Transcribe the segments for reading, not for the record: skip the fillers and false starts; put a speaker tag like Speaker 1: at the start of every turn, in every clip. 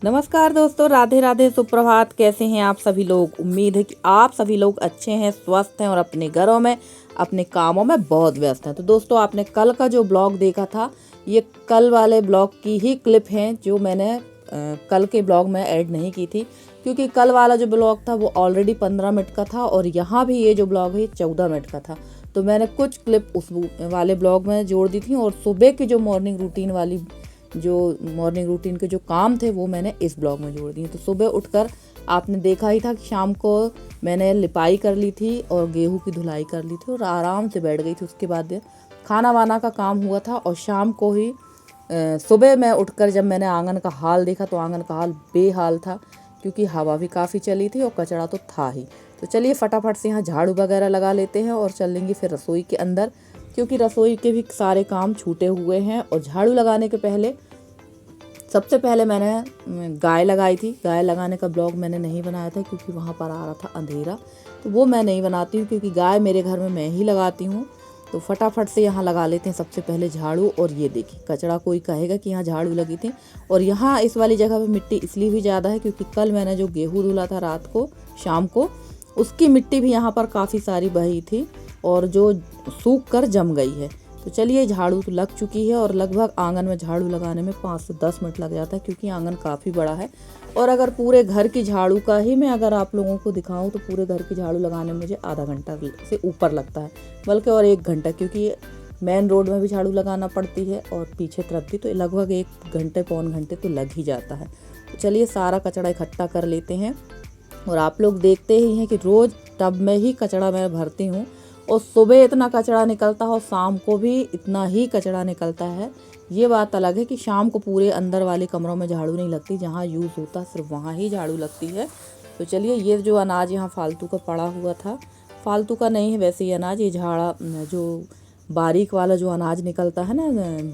Speaker 1: नमस्कार दोस्तों, राधे राधे, सुप्रभात। कैसे हैं आप सभी लोग? उम्मीद है कि आप सभी लोग अच्छे हैं, स्वस्थ हैं और अपने घरों में अपने कामों में बहुत व्यस्त हैं। तो दोस्तों, आपने कल का जो ब्लॉग देखा था, ये कल वाले ब्लॉग की ही क्लिप हैं जो मैंने कल के ब्लॉग में ऐड नहीं की थी, क्योंकि कल वाला जो ब्लॉग था वो ऑलरेडी 15 मिनट का था और यहाँ भी ये जो ब्लॉग है 14 मिनट का था। तो मैंने कुछ क्लिप उस वाले ब्लॉग में जोड़ दी थी और सुबह की जो मॉर्निंग रूटीन के जो काम थे वो मैंने इस ब्लॉग में जोड़ दिए। तो सुबह उठकर आपने देखा ही था कि शाम को मैंने लिपाई कर ली थी और गेहूं की धुलाई कर ली थी और आराम से बैठ गई थी। उसके बाद खाना वाना का काम हुआ था और शाम को ही सुबह मैं उठकर जब मैंने आंगन का हाल देखा तो आंगन का हाल बेहाल था, क्योंकि हवा भी काफ़ी चली थी और कचरा तो था ही। तो चलिए फटाफट से यहाँ झाड़ू वगैरह लगा लेते हैं और चलेंगे फिर रसोई के अंदर, क्योंकि रसोई के भी सारे काम छूटे हुए हैं। और झाड़ू लगाने के पहले सबसे पहले मैंने गाय लगाई थी। गाय लगाने का ब्लॉग मैंने नहीं बनाया था क्योंकि वहाँ पर आ रहा था अंधेरा, तो वो मैं नहीं बनाती हूँ क्योंकि गाय मेरे घर में मैं ही लगाती हूँ। तो फटाफट से यहाँ लगा लेते हैं सबसे पहले झाड़ू। और ये देखिए कचरा, कोई कहेगा कि यहाँ झाड़ू लगी थी। और यहाँ इस वाली जगह पे मिट्टी इसलिए भी ज़्यादा है क्योंकि कल मैंने जो गेहूँ धुला था रात को शाम को, उसकी मिट्टी भी यहाँ पर काफ़ी सारी बही थी और जो सूख कर जम गई है। तो चलिए झाड़ू तो लग चुकी है और लगभग आंगन में झाड़ू लगाने में 5 से 10 मिनट लग जाता है, क्योंकि आंगन काफ़ी बड़ा है। और अगर पूरे घर की झाड़ू का ही मैं अगर आप लोगों को दिखाऊं तो पूरे घर की झाड़ू लगाने में मुझे आधा घंटा से ऊपर लगता है, बल्कि और 1 घंटा, क्योंकि मेन रोड में भी झाड़ू लगाना पड़ती है और पीछे तरफ भी, तो लगभग 1 घंटे पौन घंटे तो लग ही जाता है। तो चलिए सारा कचरा इकट्ठा कर लेते हैं। और आप लोग देखते ही हैं कि रोज़ टब में ही कचरा मैं भरती हूँ और सुबह इतना कचरा निकलता है और शाम को भी इतना ही कचरा निकलता है। ये बात अलग है कि शाम को पूरे अंदर वाले कमरों में झाड़ू नहीं लगती, जहाँ यूज़ होता सिर्फ वहाँ ही झाड़ू लगती है। तो चलिए, ये जो अनाज यहाँ फालतू का पड़ा हुआ था, फालतू का नहीं है वैसे ये अनाज, ये झाड़ा जो बारीक वाला जो अनाज निकलता है ना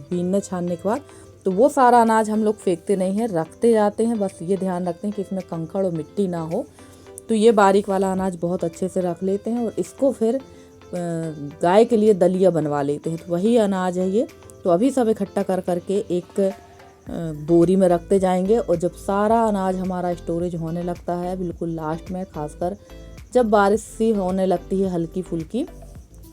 Speaker 1: बीनने छानने के बाद, तो वो सारा अनाज हम लोग फेंकते नहीं हैं, रखते जाते हैं। बस ये ध्यान रखते हैं कि इसमें कंकड़ और मिट्टी ना हो। तो ये बारीक वाला अनाज बहुत अच्छे से रख लेते हैं और इसको फिर गाय के लिए दलिया बनवा लेते हैं। तो वही अनाज है ये। तो अभी सब इकट्ठा कर करके एक बोरी में रखते जाएंगे। और जब सारा अनाज हमारा स्टोरेज होने लगता है बिल्कुल लास्ट में, खासकर जब बारिश सी होने लगती है हल्की फुल्की,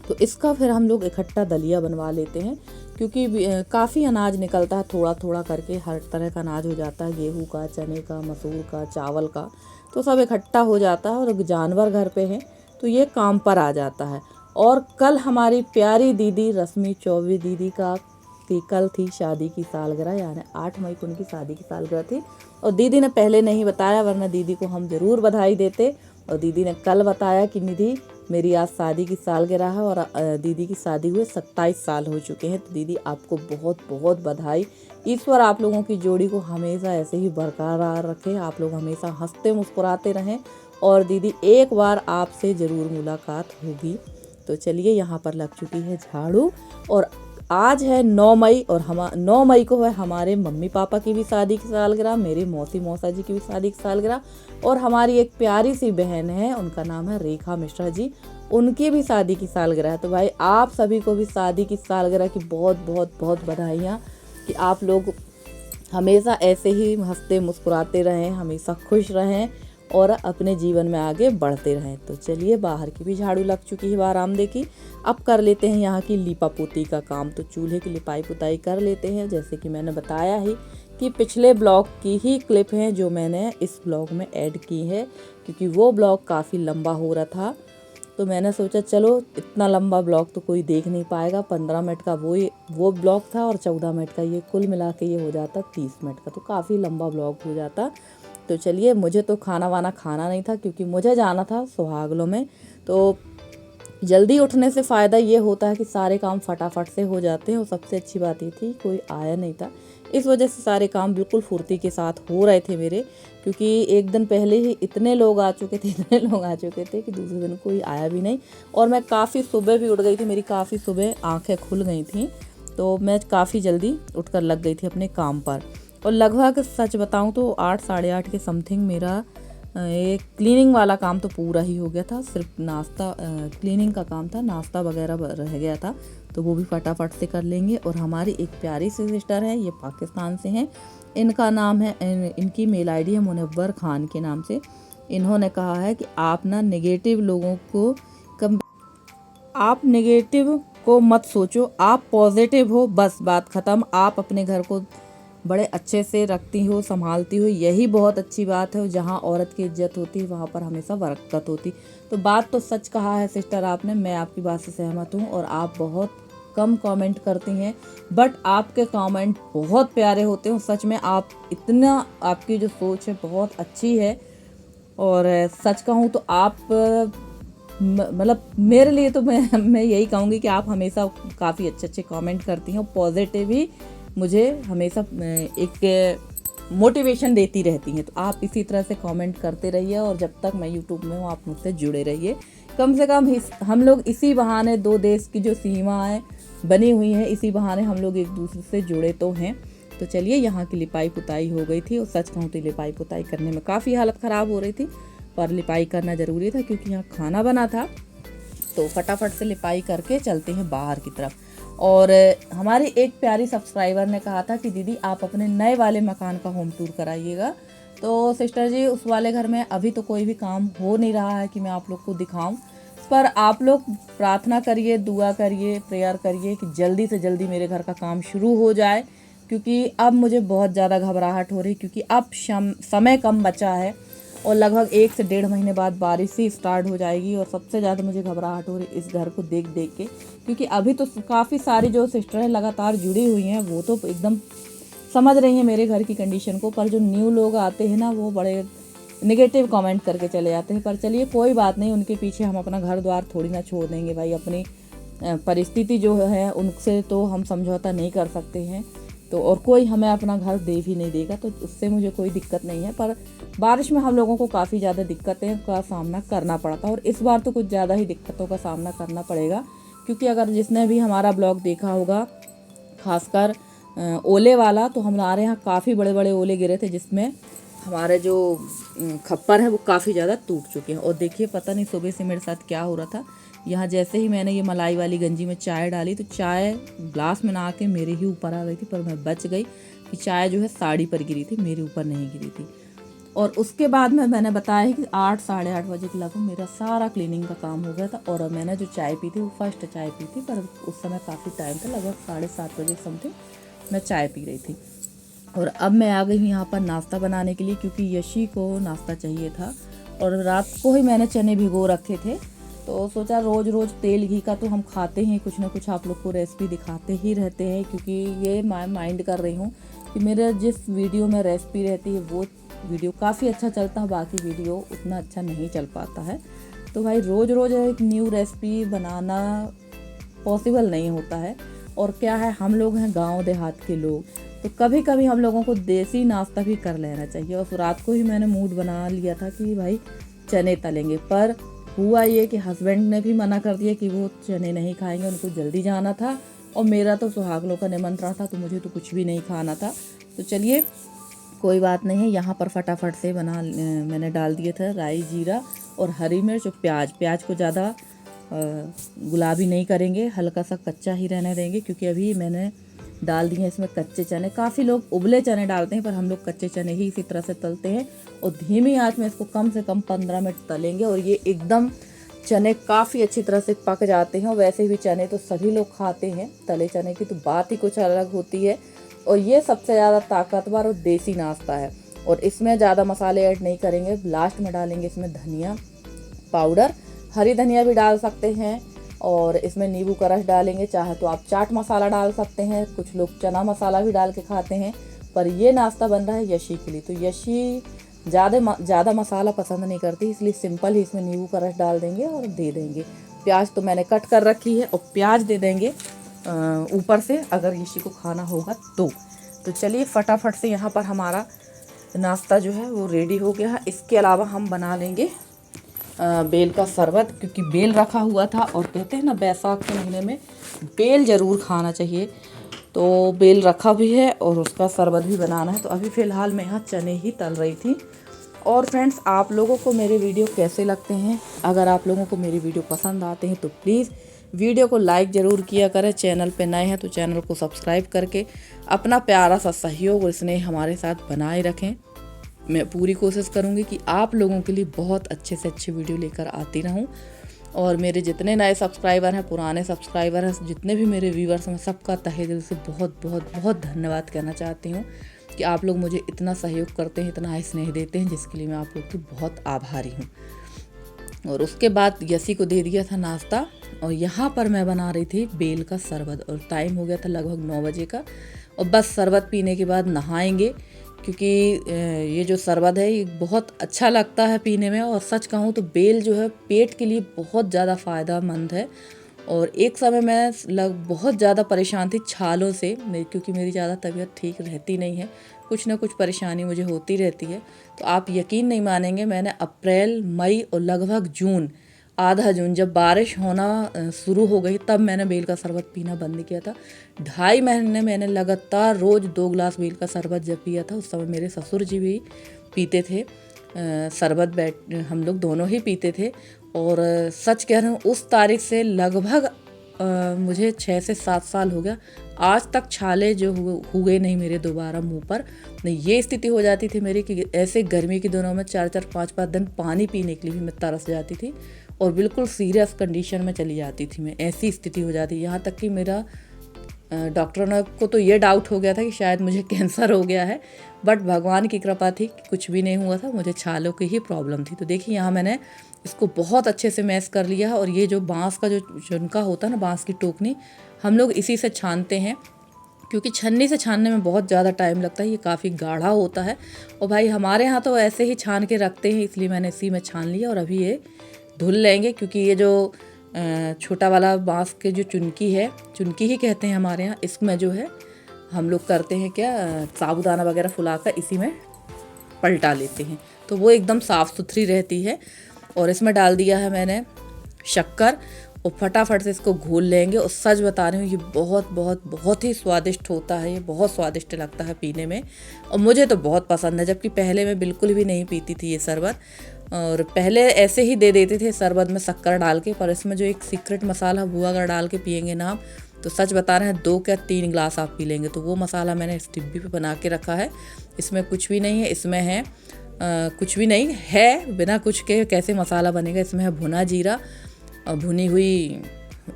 Speaker 1: तो इसका फिर हम लोग इकट्ठा दलिया बनवा लेते हैं, क्योंकि काफ़ी अनाज निकलता है, थोड़ा थोड़ा करके हर तरह का अनाज हो जाता है, गेहूं का, चने का, मसूर का, चावल का, तो सब इकट्ठा हो जाता है। और जानवर घर पे हैं तो ये काम पर आ जाता है। और कल हमारी प्यारी दीदी रश्मि चौबे दीदी की कल थी शादी की सालगिरह, यानी 8 मई को उनकी शादी की सालगिरह थी। और दीदी ने पहले नहीं बताया, वरना दीदी को हम ज़रूर बधाई देते। और दीदी ने कल बताया कि निधि, मेरी आज शादी की सालगिरह है और दीदी की शादी हुए 27 साल हो चुके हैं। तो दीदी आपको बहुत बहुत बधाई। ईश्वर आप लोगों की जोड़ी को हमेशा ऐसे ही बरकरार रखे, आप लोग हमेशा हंसते मुस्कुराते रहें। और दीदी एक बार आपसे ज़रूर मुलाकात होगी। तो चलिए, यहाँ पर लग चुकी है झाड़ू। और आज है 9 मई और 9 मई को है हमारे मम्मी पापा की भी शादी की सालगिरह, मेरे मौसी मौसा जी की भी शादी की सालगिरह, और हमारी एक प्यारी सी बहन है, उनका नाम है रेखा मिश्रा जी, उनकी भी शादी की सालगिरह है। तो भाई आप सभी को भी शादी की सालगिरह की बहुत बहुत बहुत बधाइयाँ, कि आप लोग हमेशा ऐसे ही हंसते मुस्कुराते रहें, हमेशा खुश रहें और अपने जीवन में आगे बढ़ते रहें। तो चलिए, बाहर की भी झाड़ू लग चुकी है बरामदे की। अब कर लेते हैं यहाँ की लीपा पोती का काम। तो चूल्हे की लिपाई पुताई कर लेते हैं, जैसे कि मैंने बताया ही कि पिछले ब्लॉग की ही क्लिप हैं जो मैंने इस ब्लॉग में ऐड की है, क्योंकि वो ब्लॉग काफ़ी लंबा हो रहा था। तो मैंने सोचा चलो इतना लंबा ब्लॉग तो कोई देख नहीं पाएगा, 15 मिनट का वो ब्लॉग था और 14 मिनट का ये, कुल मिला के ये हो जाता 30 मिनट का, तो काफ़ी लंबा ब्लॉग हो जाता। तो चलिए, मुझे तो खाना वाना खाना नहीं था क्योंकि मुझे जाना था सुहागलों में। तो जल्दी उठने से फ़ायदा ये होता है कि सारे काम फटाफट से हो जाते हैं। और सबसे अच्छी बात ये थी कोई आया नहीं था, इस वजह से सारे काम बिल्कुल फुर्ती के साथ हो रहे थे मेरे, क्योंकि एक दिन पहले ही इतने लोग आ चुके थे कि दूसरे दिन कोई आया भी नहीं। और मैं काफ़ी सुबह भी उठ गई थी, मेरी काफ़ी सुबह आँखें खुल गई थी, तो मैं काफ़ी जल्दी उठकर लग गई थी अपने काम पर। और लगभग सच बताऊं तो 8 साढ़े 8 के समथिंग मेरा एक क्लीनिंग वाला काम तो पूरा ही हो गया था। सिर्फ नाश्ता क्लीनिंग का काम था, नाश्ता वगैरह रह गया था, तो वो भी फटाफट से कर लेंगे। और हमारी एक प्यारी सी सिस्टर है, ये पाकिस्तान से हैं, इनका नाम है, इनकी मेल आईडी है मुनव्वर खान के नाम से। इन्होंने कहा है कि आप ना नेगेटिव लोगों को आप नेगेटिव को मत सोचो, आप पॉजिटिव हो, बस बात ख़त्म। आप अपने घर को बड़े अच्छे से रखती हो, संभालती हो, यही बहुत अच्छी बात है। जहाँ औरत की इज्जत होती है वहाँ पर हमेशा बरकत होती। तो बात तो सच कहा है सिस्टर आपने, मैं आपकी बात से सहमत हूँ। और आप बहुत कम कमेंट करती हैं, बट आपके कमेंट बहुत प्यारे होते हैं। सच में आप इतना, आपकी जो सोच है बहुत अच्छी है। और सच कहूँ तो आप मतलब मेरे लिए तो मैं यही कहूँगी कि आप हमेशा काफ़ी अच्छे अच्छे कमेंट करती हैं और पॉजिटिव ही मुझे हमेशा एक मोटिवेशन देती रहती हैं। तो आप इसी तरह से कमेंट करते रहिए और जब तक मैं यूट्यूब में हूँ आप मुझसे जुड़े रहिए। कम से कम हम लोग इसी बहाने, दो देश की जो सीमाएं बनी हुई हैं, इसी बहाने हम लोग एक दूसरे से जुड़े तो हैं। तो चलिए, यहाँ की लिपाई पुताई हो गई थी और सच कहूँ तो लिपाई पुताई करने में काफ़ी हालत ख़राब हो रही थी, पर लिपाई करना ज़रूरी था क्योंकि यहाँ खाना बना था। तो फटाफट से लिपाई करके चलते हैं बाहर की तरफ। और हमारी एक प्यारी सब्सक्राइबर ने कहा था कि दीदी आप अपने नए वाले मकान का होम टूर कराइएगा। तो सिस्टर जी, उस वाले घर में अभी तो कोई भी काम हो नहीं रहा है कि मैं आप लोग को दिखाऊं, पर आप लोग प्रार्थना करिए, दुआ करिए, प्रेयर करिए कि जल्दी से जल्दी मेरे घर का काम शुरू हो जाए। क्योंकि अब मुझे बहुत ज़्यादा घबराहट हो रही, क्योंकि अब समय कम बचा है और लगभग 1 से 1.5 महीने बाद बारिश ही स्टार्ट हो जाएगी। और सबसे ज़्यादा मुझे घबराहट हो रही इस घर को देख देख के, क्योंकि अभी तो काफ़ी सारी जो सिस्टरें लगातार जुड़ी हुई हैं वो तो एकदम समझ रही हैं मेरे घर की कंडीशन को, पर जो न्यू लोग आते हैं ना वो बड़े नेगेटिव कमेंट करके चले जाते हैं। पर चलिए कोई बात नहीं, उनके पीछे हम अपना घर द्वार थोड़ी ना छोड़ देंगे भाई। अपनी परिस्थिति जो है उनसे तो हम समझौता नहीं कर सकते हैं, तो और कोई हमें अपना घर दे भी नहीं देगा, तो उससे मुझे कोई दिक्कत नहीं है। पर बारिश में हम लोगों को काफ़ी ज़्यादा दिक्कतें का सामना करना पड़ता है और इस बार तो कुछ ज़्यादा ही दिक्कतों का सामना करना पड़ेगा। क्योंकि अगर जिसने भी हमारा ब्लॉग देखा होगा, खासकर ओले वाला, तो हमारे यहाँ काफ़ी बड़े बड़े ओले गिरे थे जिसमें हमारे जो खप्पर है वो काफ़ी ज़्यादा टूट चुके हैं। और देखिए, पता नहीं सुबह से मेरे साथ क्या हो रहा था। यहाँ जैसे ही मैंने ये मलाई वाली गंजी में चाय डाली तो चाय ग्लास में ना आके मेरे ही ऊपर आ गई थी, पर मैं बच गई कि चाय जो है साड़ी पर गिरी थी, मेरे ऊपर नहीं गिरी थी। और उसके बाद में मैंने बताया कि 8 साढ़े 8 बजे के लगभग मेरा सारा क्लीनिंग का काम हो गया था। और मैंने जो चाय पी थी वो फर्स्ट चाय पी थी, पर उस समय काफ़ी टाइम था, लगभग 7:30 बजे समथिंग मैं चाय पी रही थी। और अब मैं आ गई हूँ यहाँ पर नाश्ता बनाने के लिए, क्योंकि यशी को नाश्ता चाहिए था। और रात को ही मैंने चने भिगो रखे थे, तो सोचा रोज़ रोज़ तेल घी का तो हम खाते हैं, कुछ ना कुछ आप लोग को रेसिपी दिखाते ही रहते हैं। क्योंकि ये मैं माइंड कर रही हूँ कि मेरे जिस वीडियो में रेसिपी रहती है वो वीडियो काफ़ी अच्छा चलता है, बाकी वीडियो उतना अच्छा नहीं चल पाता है। तो भाई रोज़ रोज़ एक न्यू रेसिपी बनाना पॉसिबल नहीं होता है। और क्या है, हम लोग हैं गांव देहात के लोग, तो कभी कभी हम लोगों को देसी नाश्ता भी कर लेना चाहिए। और रात को ही मैंने मूड बना लिया था कि भाई चने तलेंगे, पर हुआ ये कि हस्बैंड ने भी मना कर दिया कि वो चने नहीं खाएंगे, उनको जल्दी जाना था। और मेरा तो सुहागलों का निमंत्रण था, तो मुझे तो कुछ भी नहीं खाना था। तो चलिए कोई बात नहीं है, यहाँ पर फटाफट से मैंने डाल दिया था राई, जीरा और हरी मिर्च और प्याज को ज़्यादा गुलाबी नहीं करेंगे, हल्का सा कच्चा ही रहने देंगे। क्योंकि अभी मैंने डाल दिए इसमें कच्चे चने। काफ़ी लोग उबले चने डालते हैं, पर हम लोग कच्चे चने ही इसी तरह से तलते हैं। और धीमी आंच में इसको कम से कम 15 मिनट तलेंगे और ये एकदम चने काफ़ी अच्छी तरह से पक जाते हैं। और वैसे भी चने तो सभी लोग खाते हैं, तले चने की तो बात ही कुछ अलग होती है। और ये सबसे ज़्यादा ताकतवर और देसी नाश्ता है। और इसमें ज़्यादा मसाले ऐड नहीं करेंगे, लास्ट में डालेंगे इसमें धनिया पाउडर, हरी धनिया भी डाल सकते हैं। और इसमें नींबू का रस डालेंगे, चाहे तो आप चाट मसाला डाल सकते हैं, कुछ लोग चना मसाला भी डाल के खाते हैं। पर ये नाश्ता बन रहा है यशी के लिए, तो यशी ज़्यादा मसाला पसंद नहीं करती, इसलिए सिंपल ही इसमें नींबू का रस डाल देंगे और दे देंगे। प्याज तो मैंने कट कर रखी है और प्याज दे देंगे ऊपर से, अगर यशी को खाना होगा तो चलिए फटाफट से यहाँ पर हमारा नाश्ता जो है वो रेडी हो गया है। इसके अलावा हम बना लेंगे बेल का शरबत, क्योंकि बेल रखा हुआ था और कहते हैं ना बैसाख के महीने में बेल ज़रूर खाना चाहिए। तो बेल रखा भी है और उसका शरबत भी बनाना है। तो अभी फ़िलहाल मैं यहाँ चने ही तल रही थी। और फ्रेंड्स, आप लोगों को मेरे वीडियो कैसे लगते हैं? अगर आप लोगों को मेरी वीडियो पसंद आते हैं तो प्लीज़ वीडियो को लाइक ज़रूर किया करें। चैनल पे नए हैं तो चैनल को सब्सक्राइब करके अपना प्यारा सा सहयोग और स्नेह हमारे साथ बनाए रखें। मैं पूरी कोशिश करूँगी कि आप लोगों के लिए बहुत अच्छे से अच्छी वीडियो लेकर आती रहूँ। और मेरे जितने नए सब्सक्राइबर हैं, पुराने सब्सक्राइबर हैं, जितने भी मेरे व्यूअर्स हैं, सबका तहे दिल से बहुत बहुत बहुत धन्यवाद कहना चाहती हूँ कि आप लोग मुझे इतना सहयोग करते हैं, इतना स्नेह देते हैं, जिसके लिए मैं आप लोग की बहुत आभारी हूँ। और उसके बाद यसी को दे दिया था नाश्ता और यहाँ पर मैं बना रही थी बेल का शरबत और टाइम हो गया था लगभग 9 बजे का। और बस शरबत पीने के बाद नहाएंगे, क्योंकि ये जो शरबत है ये बहुत अच्छा लगता है पीने में। और सच कहूँ तो बेल जो है पेट के लिए बहुत ज़्यादा फ़ायदेमंद है। और एक समय मैं बहुत ज़्यादा परेशान थी छालों से, क्योंकि मेरी ज़्यादा तबीयत ठीक रहती नहीं है, कुछ ना कुछ परेशानी मुझे होती रहती है। तो आप यकीन नहीं मानेंगे, मैंने अप्रैल, मई और लगभग जून, आधा जून, जब बारिश होना शुरू हो गई तब मैंने बेल का शरबत पीना बंद किया था। 2.5 महीने मैंने लगातार रोज़ 2 गिलास बेल का शरबत जब पिया था। उस समय मेरे ससुर जी भी पीते थे शरबत, हम लोग दोनों ही पीते थे। और सच कह रही हूँ, उस तारीख से लगभग मुझे 6 से 7 साल हो गया, आज तक छाले जो हुए नहीं मेरे दोबारा मुंह पर। नहीं, ये स्थिति हो जाती थी मेरी कि ऐसे गर्मी के दिनों में 4-4, 5-5 दिन पानी पीने के लिए भी मैं तरस जाती थी और बिल्कुल सीरियस कंडीशन में चली जाती थी मैं। ऐसी स्थिति हो जाती, यहाँ तक कि मेरा डॉक्टर को तो ये डाउट हो गया था कि शायद मुझे कैंसर हो गया है, बट भगवान की कृपा थी कि कुछ भी नहीं हुआ था, मुझे छालों की ही प्रॉब्लम थी। तो देखिए यहाँ मैंने इसको बहुत अच्छे से मैश कर लिया है। और ये जो बांस का जो चुनका होता है ना, बांस की टोकनी, हम लोग इसी से छानते हैं, क्योंकि छन्नी से छानने में बहुत ज़्यादा टाइम लगता है, ये काफ़ी गाढ़ा होता है। और भाई हमारे यहाँ तो ऐसे ही छान के रखते हैं, इसलिए मैंने इसी में छान लिया। और अभी ये धुल लेंगे, क्योंकि ये जो छोटा वाला बांस के जो चुनकी है, चुनकी ही कहते हैं हमारे यहाँ, इसमें जो है हम लोग करते हैं क्या, साबुदाना वगैरह फुलाकर इसी में पलटा लेते हैं, तो वो एकदम साफ़ सुथरी रहती है। और इसमें डाल दिया है मैंने शक्कर और फटाफट से इसको घोल लेंगे। और सच बता रही हूँ, ये बहुत बहुत बहुत ही स्वादिष्ट होता है, ये बहुत स्वादिष्ट लगता है पीने में और मुझे तो बहुत पसंद है। जबकि पहले मैं बिल्कुल भी नहीं पीती थी ये शरबत, और पहले ऐसे ही दे देते थे शरबत में शक्कर डाल के। पर इसमें जो एक सीक्रेट मसाला वो अगर डाल के पियेंगे ना आप, तो सच बता रहे हैं 2 या 3 गिलास आप पी लेंगे। तो वो मसाला मैंने इस डिब्बी पे बना के रखा है। इसमें कुछ भी नहीं है, इसमें है कुछ भी नहीं है, बिना कुछ के कैसे मसाला बनेगा। इसमें है भुना जीरा, भुनी हुई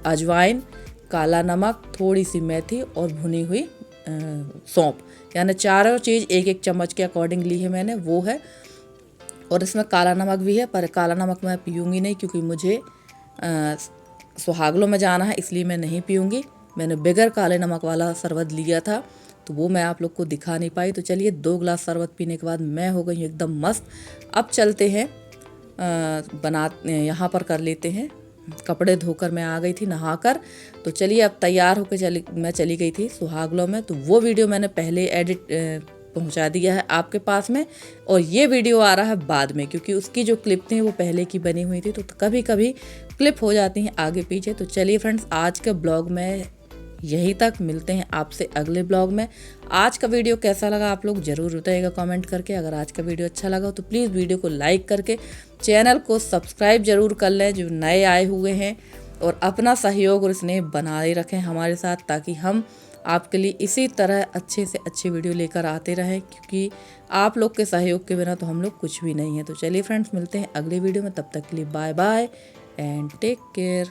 Speaker 1: अजवाइन, काला नमक, थोड़ी सी मेथी और भुनी हुई सौंफ, यानी चारों चीज़ 1-1 चम्मच के अकॉर्डिंग ली है मैंने, वो है। और इसमें काला नमक भी है, पर काला नमक मैं पीऊँगी नहीं, क्योंकि मुझे सुहागलों में जाना है, इसलिए मैं नहीं पीऊँगी। मैंने बगैर काले नमक वाला शरबत लिया था, तो वो मैं आप लोग को दिखा नहीं पाई। तो चलिए 2 गिलास शरबत पीने के बाद मैं हो गई एकदम मस्त। अब चलते हैं यहाँ पर कर लेते हैं, कपड़े धोकर मैं आ गई थी नहाकर। तो चलिए अब तैयार होकर मैं चली गई थी सुहागलों में। तो वो वीडियो मैंने पहले एडिट पहुंचा दिया है आपके पास में, और ये वीडियो आ रहा है बाद में, क्योंकि उसकी जो क्लिप थी वो पहले की बनी हुई थी, तो कभी कभी क्लिप हो जाती हैं आगे पीछे। तो चलिए फ्रेंड्स, आज के ब्लॉग में यहीं तक, मिलते हैं आपसे अगले ब्लॉग में। आज का वीडियो कैसा लगा आप लोग ज़रूर बताइएगा कमेंट करके। अगर आज का वीडियो अच्छा लगा तो प्लीज़ वीडियो को लाइक करके चैनल को सब्सक्राइब ज़रूर कर लें जो नए आए हुए हैं, और अपना सहयोग और स्नेह बनाए रखें हमारे साथ, ताकि हम आपके लिए इसी तरह अच्छे से अच्छे वीडियो लेकर आते रहें, क्योंकि आप लोग के सहयोग के बिना तो हम लोग कुछ भी नहीं है। तो चलिए फ्रेंड्स, मिलते हैं अगले वीडियो में, तब तक के लिए bye bye and take care.